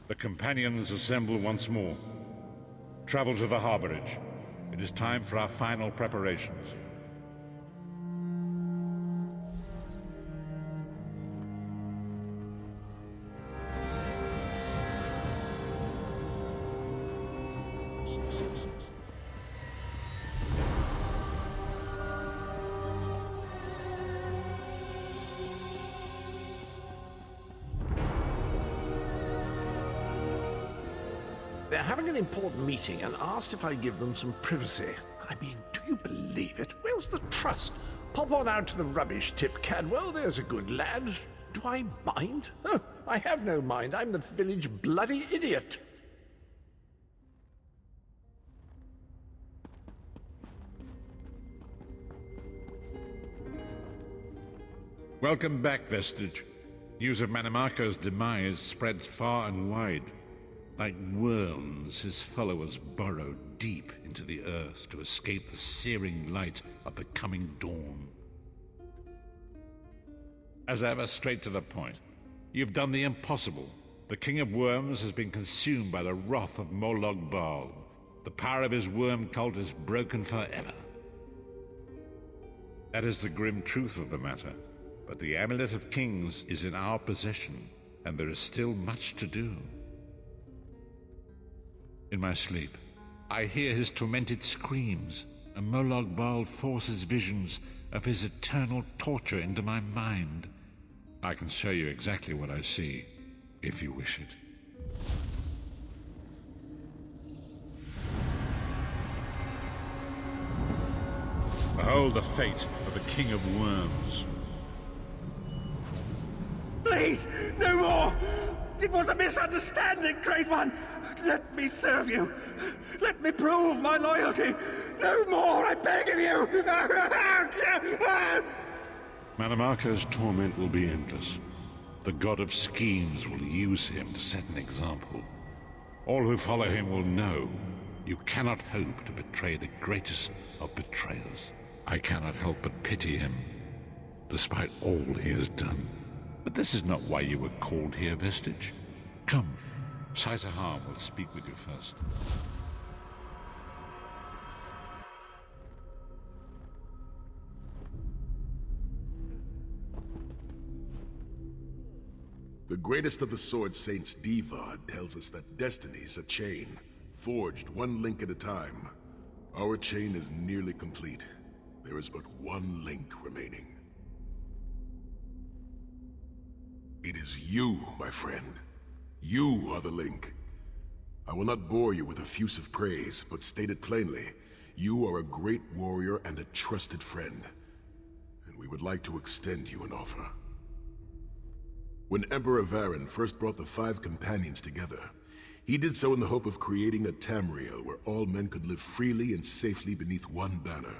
The companions assemble once more. Travel to the Harborage. It is time for our final preparations. They're having an important meeting and asked if I'd give them some privacy. I mean, do you believe it? Where's the trust? Pop on out to the rubbish tip, Cadwell. There's a good lad. Do I mind? Oh, I have no mind. I'm the village bloody idiot. Welcome back, Vestige. News of Manimarco's demise spreads far and wide. Like worms, his followers burrow deep into the earth to escape the searing light of the coming dawn. As ever, straight to the point. You've done the impossible. The King of Worms has been consumed by the wrath of Molog Baal. The power of his worm cult is broken forever. That is the grim truth of the matter. But the Amulet of Kings is in our possession, and there is still much to do. In my sleep, I hear his tormented screams, and Molog Baal forces visions of his eternal torture into my mind. I can show you exactly what I see, if you wish it. Behold the fate of the King of Worms. Please, no more! It was a misunderstanding, Great One! Let me serve you! Let me prove my loyalty! No more, I beg of you! Manimarco's torment will be endless. The god of schemes will use him to set an example. All who follow him will know you cannot hope to betray the greatest of betrayers. I cannot help but pity him, despite all he has done. But this is not why you were called here, Vestige. Come, Saizahan will speak with you first. The greatest of the Sword Saints, Divad, tells us that destiny's a chain, forged one link at a time. Our chain is nearly complete. There is but one link remaining. It is you, my friend. You are the link. I will not bore you with effusive praise, but state it plainly. You are a great warrior and a trusted friend, and we would like to extend you an offer. When Emperor Varen first brought the 5 companions together, he did so in the hope of creating a Tamriel where all men could live freely and safely beneath one banner.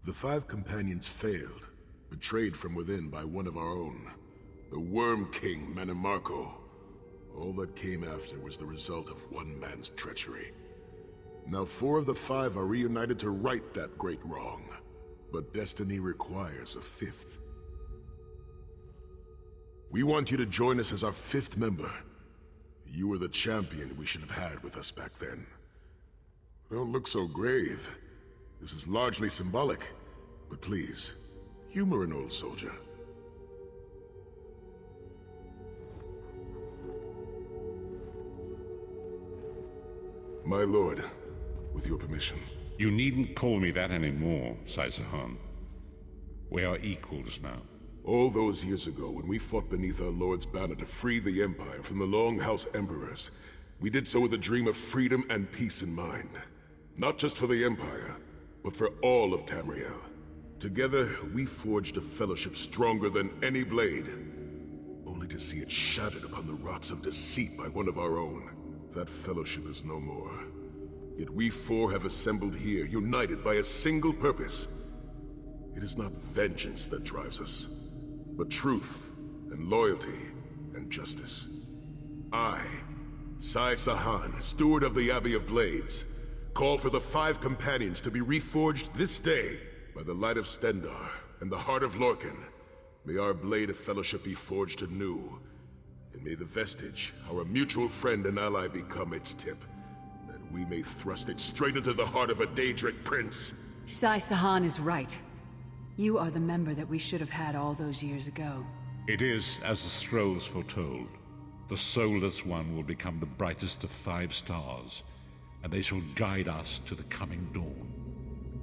The 5 companions failed, betrayed from within by one of our own, the Worm King Manimarco. All that came after was the result of one man's treachery. Now 4 of the 5 are reunited to right that great wrong, but destiny requires a 5th. We want you to join us as our 5th member. You were the champion we should have had with us back then. Don't look so grave. This is largely symbolic, but please, humor an old soldier. My lord, with your permission. You needn't call me that anymore, Saizahan. We are equals now. All those years ago, when we fought beneath our lord's banner to free the Empire from the Longhouse Emperors, we did so with a dream of freedom and peace in mind. Not just for the Empire, but for all of Tamriel. Together, we forged a fellowship stronger than any blade, only to see it shattered upon the rocks of deceit by one of our own. That fellowship is no more. Yet we 4 have assembled here, united by a single purpose. It is not vengeance that drives us, but truth and loyalty and justice. I, Saizahan, steward of the Abbey of Blades, call for the 5 companions to be reforged this day by the light of Stendarr and the heart of Lorkhan, May our blade of fellowship be forged anew, and may the vestige, our mutual friend and ally, become its tip, that we may thrust it straight into the heart of a Daedric prince. Sai Sahan is right. You are the member that we should have had all those years ago. It is as the scrolls foretold. The soulless one will become the brightest of 5 stars, and they shall guide us to the coming dawn.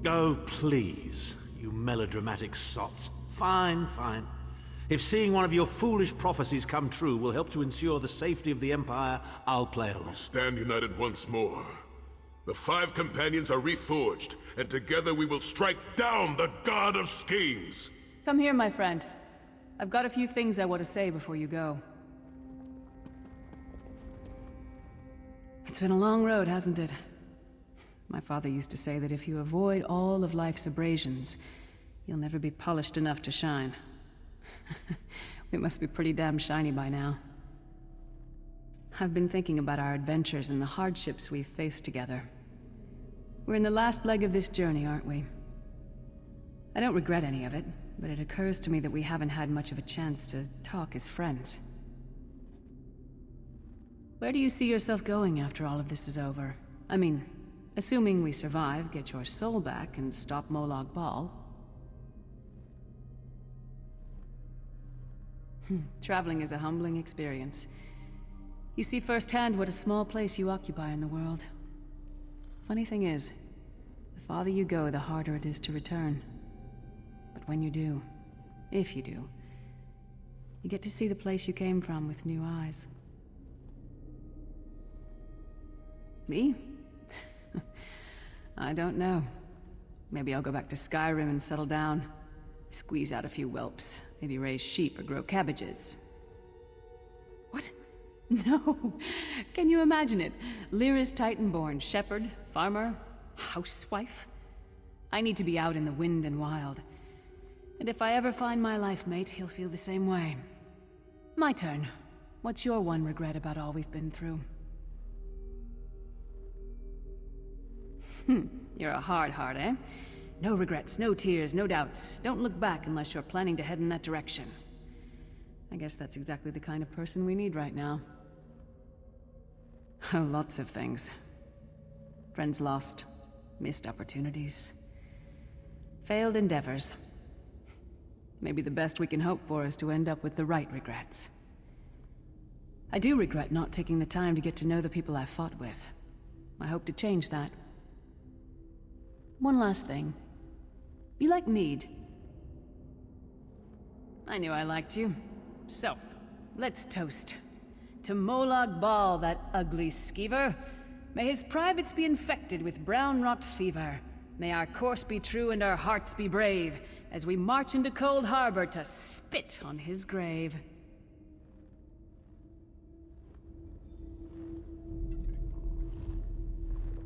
Oh, please, you melodramatic sots. Fine, fine. If seeing one of your foolish prophecies come true will help to ensure the safety of the Empire, I'll play along. Stand united once more. The 5 companions are reforged, and together we will strike down the God of Schemes! Come here, my friend. I've got a few things I want to say before you go. It's been a long road, hasn't it? My father used to say that if you avoid all of life's abrasions, you'll never be polished enough to shine. We must be pretty damn shiny by now. I've been thinking about our adventures and the hardships we've faced together. We're in the last leg of this journey, aren't we? I don't regret any of it, but it occurs to me that we haven't had much of a chance to talk as friends. Where do you see yourself going after all of this is over? I mean, assuming we survive, get your soul back, and stop Molag Bal. Traveling is a humbling experience. You see firsthand what a small place you occupy in the world. Funny thing is, the farther you go, the harder it is to return. But when you do, if you do, you get to see the place you came from with new eyes. Me? I don't know. Maybe I'll go back to Skyrim and settle down. Squeeze out a few whelps. Maybe raise sheep or grow cabbages. What? No! Can you imagine it? Lyra's Titanborn, shepherd, farmer, housewife? I need to be out in the wind and wild. And if I ever find my life mate, he'll feel the same way. My turn. What's your one regret about all we've been through? You're a hard heart, eh? No regrets, no tears, no doubts. Don't look back unless you're planning to head in that direction. I guess that's exactly the kind of person we need right now. Oh, lots of things. Friends lost, missed opportunities, failed endeavors. Maybe the best we can hope for is to end up with the right regrets. I do regret not taking the time to get to know the people I fought with. I hope to change that. One last thing. You like mead? I knew I liked you. So, let's toast. To Molag Bal, that ugly skeever. May his privates be infected with brown rot fever. May our course be true and our hearts be brave, as we march into Cold Harbor to spit on his grave.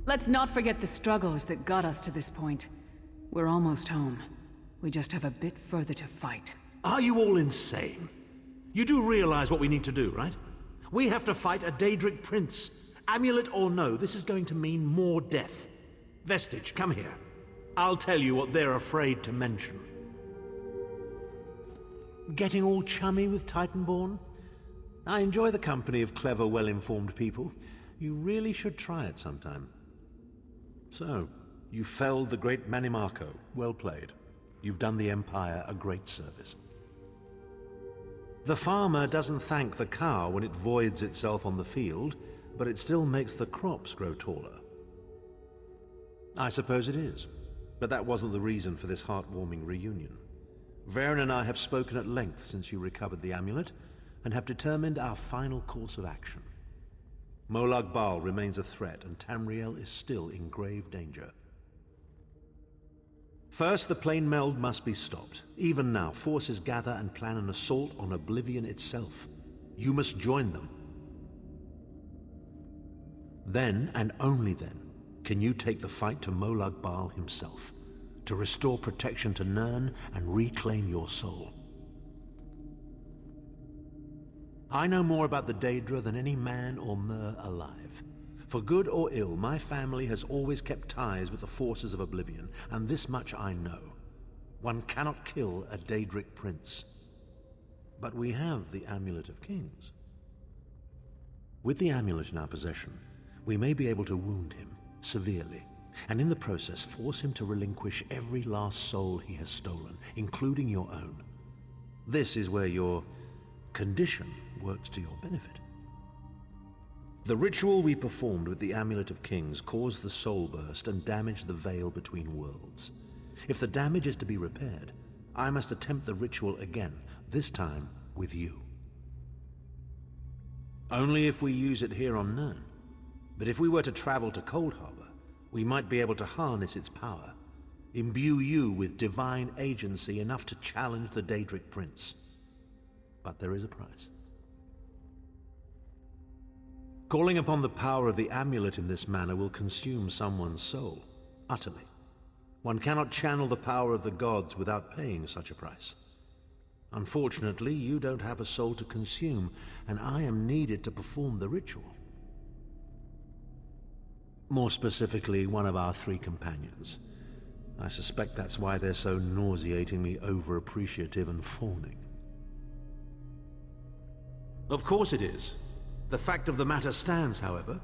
Let's not forget the struggles that got us to this point. We're almost home. We just have a bit further to fight. Are you all insane? You do realize what we need to do, right? We have to fight a Daedric prince. Amulet or no, this is going to mean more death. Vestige, come here. I'll tell you what they're afraid to mention. Getting all chummy with Titanborn? I enjoy the company of clever, well-informed people. You really should try it sometime. So, you felled the great Manimarco. Well played. You've done the Empire a great service. The farmer doesn't thank the cow when it voids itself on the field, but it still makes the crops grow taller. I suppose it is, but that wasn't the reason for this heartwarming reunion. Varen and I have spoken at length since you recovered the amulet, and have determined our final course of action. Molag Bal remains a threat, and Tamriel is still in grave danger. First, the plane meld must be stopped. Even now, forces gather and plan an assault on Oblivion itself. You must join them. Then, and only then, can you take the fight to Molag Bal himself, to restore protection to Nirn and reclaim your soul. I know more about the Daedra than any man or mer alive. For good or ill, my family has always kept ties with the forces of Oblivion, and this much I know. One cannot kill a Daedric prince. But we have the Amulet of Kings. With the amulet in our possession, we may be able to wound him severely, and in the process force him to relinquish every last soul he has stolen, including your own. This is where your condition works to your benefit. The ritual we performed with the Amulet of Kings caused the soul burst and damaged the veil between worlds. If the damage is to be repaired, I must attempt the ritual again, this time with you. Only if we use it here on Nirn. But if we were to travel to Cold Harbor, we might be able to harness its power, imbue you with divine agency enough to challenge the Daedric Prince. But there is a price. Calling upon the power of the amulet in this manner will consume someone's soul, utterly. One cannot channel the power of the gods without paying such a price. Unfortunately, you don't have a soul to consume, and I am needed to perform the ritual. More specifically, one of our 3 companions. I suspect that's why they're so nauseatingly over-appreciative and fawning. Of course it is. The fact of the matter stands, however.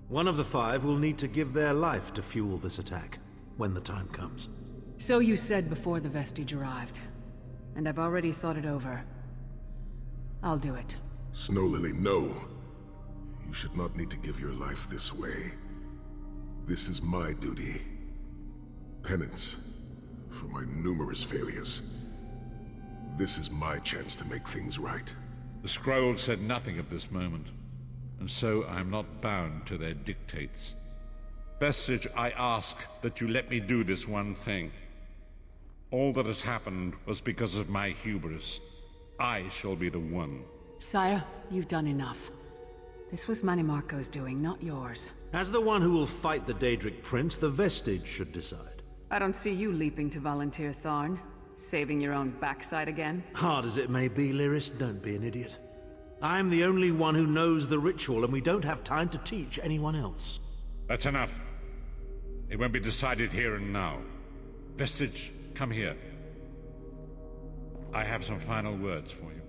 One of the 5 will need to give their life to fuel this attack, when the time comes. So you said before the vestige arrived. And I've already thought it over. I'll do it. Snow Lily, no. You should not need to give your life this way. This is my duty. Penance for my numerous failures. This is my chance to make things right. The scroll said nothing of this moment, and so I am not bound to their dictates. Vestige, I ask that you let me do this one thing. All that has happened was because of my hubris. I shall be the one. Sire, you've done enough. This was Manimarco's doing, not yours. As the one who will fight the Daedric Prince, the Vestige should decide. I don't see you leaping to volunteer, Tharn. Saving your own backside again? Hard as it may be, Lyris, don't be an idiot. I'm the only one who knows the ritual, and we don't have time to teach anyone else. That's enough. It won't be decided here and now. Vestige, come here. I have some final words for you.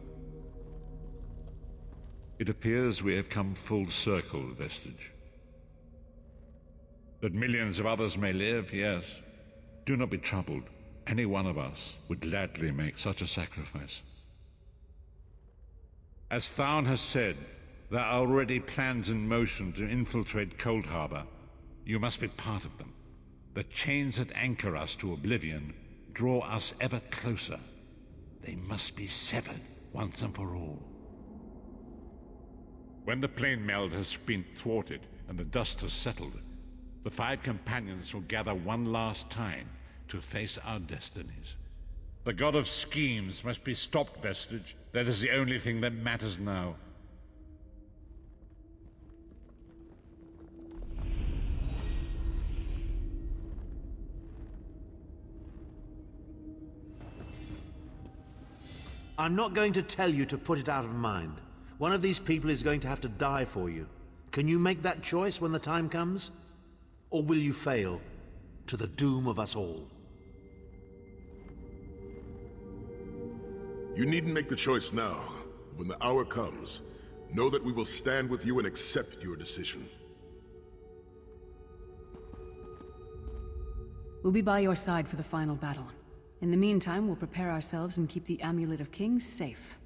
It appears we have come full circle, Vestige. That millions of others may live, yes. Do not be troubled. Any one of us would gladly make such a sacrifice. As Tharn has said, there are already plans in motion to infiltrate Cold Harbor. You must be part of them. The chains that anchor us to oblivion draw us ever closer. They must be severed once and for all. When the plane meld has been thwarted and the dust has settled, the 5 companions will gather one last time to face our destinies. The god of schemes must be stopped, Vestige. That is the only thing that matters now. I'm not going to tell you to put it out of mind. One of these people is going to have to die for you. Can you make that choice when the time comes? Or will you fail, to the doom of us all? You needn't make the choice now. When the hour comes, know that we will stand with you and accept your decision. We'll be by your side for the final battle. In the meantime, we'll prepare ourselves and keep the Amulet of Kings safe.